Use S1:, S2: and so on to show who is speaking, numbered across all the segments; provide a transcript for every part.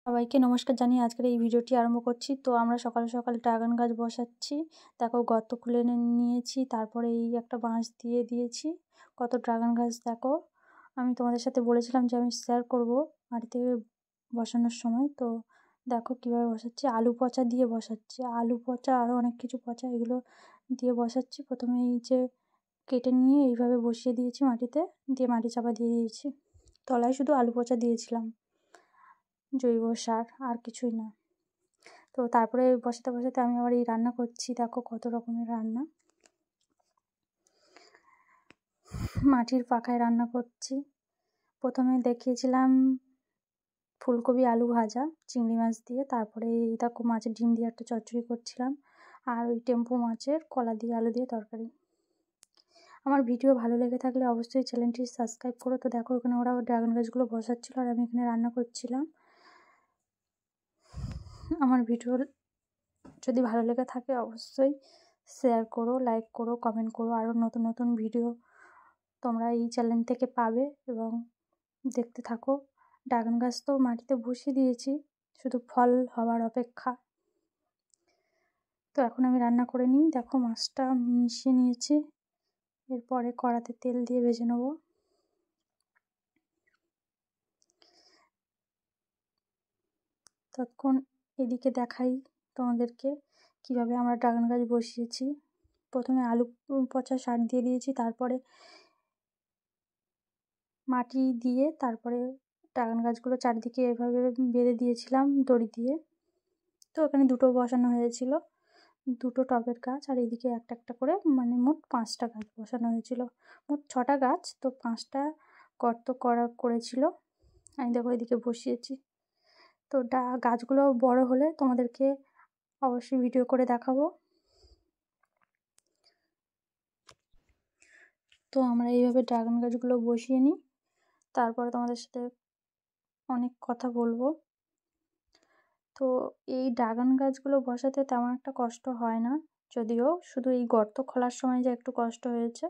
S1: সবাইকে নমস্কার জানিয়ে আজকের এই ভিডিওটি আরম্ভ করছি। তো আমরা সকাল সকাল ড্রাগন গাছ বসাচ্ছি। দেখো গর্ত খুলে নিয়েছি, তারপরে এই একটা বাঁশ দিয়ে দিয়েছি। কত ড্রাগন গাছ দেখো। আমি তোমাদের সাথে বলেছিলাম যে আমি শেয়ার করব মাটিতে বসানোর সময়। তো দেখো কিভাবে বসাচ্ছি, আলু পচা দিয়ে বসাচ্ছি। আলু পচা আরও অনেক কিছু পচা, এগুলো দিয়ে বসাচ্ছি। প্রথমে এই যে কেটে নিয়ে এইভাবে বসিয়ে দিয়েছি মাটিতে, দিয়ে মাটি চাপা দিয়ে দিয়েছি। তলায় শুধু আলু পচা দিয়েছিলাম, জৈব সার, আর কিছুই না। তো তারপরে বসাতে বসাতে আমি আবার এই রান্না করছি। দেখো কত রকমের রান্না, মাটির পাখায় রান্না করছি। প্রথমে দেখিয়েছিলাম ফুলকপি আলু ভাজা চিংড়ি মাছ দিয়ে, তারপরে এই দেখো মাছের ডিম দিয়ে একটা চচ্চড়ি করছিলাম, আর ওই টেম্পু মাছের কলা দিয়ে আলু দিয়ে তরকারি। আমার ভিডিও ভালো লেগে থাকলে অবশ্যই চ্যানেলটি সাবস্ক্রাইব করো। তো দেখো ওখানে ওরা ড্রাগন গাছগুলো বসাচ্ছিলো আর আমি এখানে রান্না করছিলাম। আমার ভিডিও যদি ভালো লেগে থাকে অবশ্যই শেয়ার করো, লাইক করো, কমেন্ট করো। আরও নতুন নতুন ভিডিও তোমরা এই চ্যানেল থেকে পাবে এবং দেখতে থাকো। ড্রাগন গাছ তো মাটিতে বসিয়ে দিয়েছি, শুধু ফল হওয়ার অপেক্ষা। তো এখন আমি রান্না করে নিই। দেখো মাছটা মিশিয়ে নিয়েছি, এরপরে কড়াতে তেল দিয়ে ভেজে নেব। ততক্ষণ এদিকে দেখাই তোমাদেরকে কিভাবে আমরা ড্রাগন গাছ বসিয়েছি। প্রথমে আলু পচা সার দিয়ে দিয়েছি, তারপরে মাটি দিয়ে, তারপরে ড্রাগন গাছগুলো চারিদিকে এভাবে বেঁধে দিয়েছিলাম দড়ি দিয়ে। তো এখানে দুটো বসানো হয়েছিল, দুটো টবের গাছ, আর এদিকে একটা একটা করে, মানে মোট 5টা গাছ বসানো হয়েছিল। মোট 6টা গাছ, তো 5টা গর্ত করেছিল। আমি দেখো এদিকে বসিয়েছি। তো গাছগুলো বড় হলে তোমাদেরকে অবশ্যই ভিডিও করে দেখাবো। তো আমরা এইভাবে ড্রাগন গাছগুলো বসিয়ে নিই, তারপরে তোমাদের সাথে অনেক কথা বলবো। তো এই ড্রাগন গাছগুলো বসাতে তেমন একটা কষ্ট হয় না, যদিও শুধু এই গর্ত খোলার সময় যে একটু কষ্ট হয়েছে।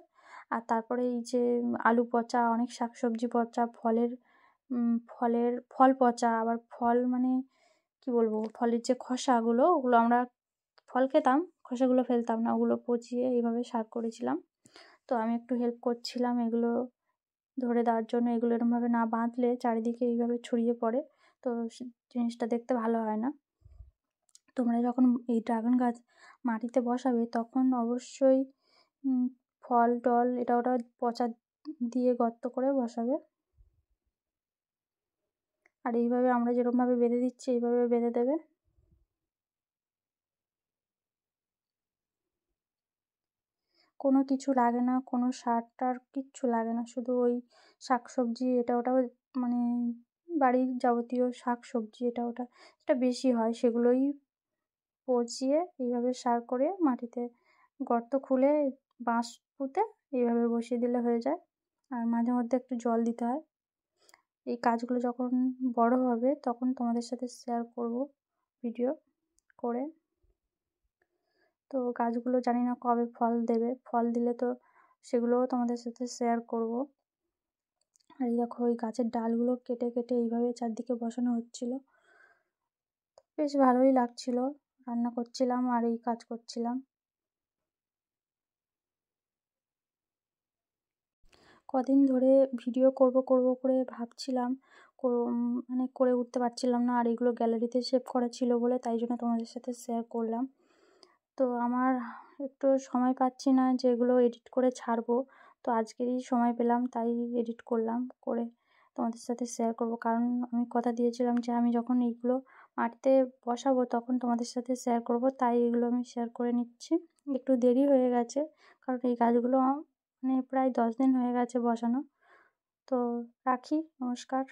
S1: আর তারপরে এই যে আলু পচা, অনেক শাকসবজি পচা, ফল পচা, আবার ফল মানে কি বলবো, ফলের যে খোসাগুলো, ওগুলো আমরা ফল খেতাম, খোসাগুলো ফেলতাম না, ওগুলো পচিয়ে এইভাবে সার করেছিলাম। তো আমি একটু হেল্প করছিলাম এগুলো ধরে দেওয়ার জন্য। এগুলো এরমভাবে না বাঁধলে চারিদিকে এইভাবে ছড়িয়ে পড়ে, তো জিনিসটা দেখতে ভালো হয় না। তোমরা যখন এই ড্রাগন গাছ মাটিতে বসাবে তখন অবশ্যই ফল টল এটা ওটা পচা দিয়ে গর্ত করে বসাবে। আর এইভাবে আমরা যেরকমভাবে বেঁধে দিচ্ছি এইভাবে বেঁধে দেবে। কোনো কিছু লাগে না, কোনো সার টার কিচ্ছু লাগে না, শুধু ওই শাকসবজি এটা ওটা, মানে বাড়ির যাবতীয় শাকসবজি এটা ওটা যেটা বেশি হয় সেগুলোই পচিয়ে এইভাবে সার করে মাটিতে গর্ত খুলে বাঁশ পুঁতে এইভাবে বসিয়ে দিলে হয়ে যায়। আর মাঝে মধ্যে একটু জল দিতে হয়। এই কাজগুলো যখন বড় হবে তখন তোমাদের সাথে শেয়ার করব ভিডিও করে। তো গাছগুলো জানি না কবে ফল দেবে, ফল দিলে তো সেগুলোও তোমাদের সাথে শেয়ার করব। আর এই দেখো ওই গাছের ডালগুলো কেটে কেটে এইভাবে চারদিকে বসানো হচ্ছিল। বেশ ভালোই লাগছিল, রান্না করছিলাম আর এই কাজ করছিলাম। কদিন ধরে ভিডিও করব করব করে ভাবছিলাম, মানে করে উঠতে পারছিলাম না। আর এগুলো গ্যালারিতে সেভ করা ছিল বলে তাই জন্য তোমাদের সাথে শেয়ার করলাম। তো আমার একটু সময় পাচ্ছি না যে এগুলো এডিট করে ছাড়বো। তো আজকেরই সময় পেলাম তাই এডিট করলাম, করে তোমাদের সাথে শেয়ার করব। কারণ আমি কথা দিয়েছিলাম যে আমি যখন এইগুলো মাটিতে বসাবো তখন তোমাদের সাথে শেয়ার করব, তাই এগুলো আমি শেয়ার করে নিচ্ছি। একটু দেরি হয়ে গেছে কারণ এই গাছগুলো মানে প্রায় 10 দিন হয়ে গেছে বসানো। তো রাখি, নমস্কার।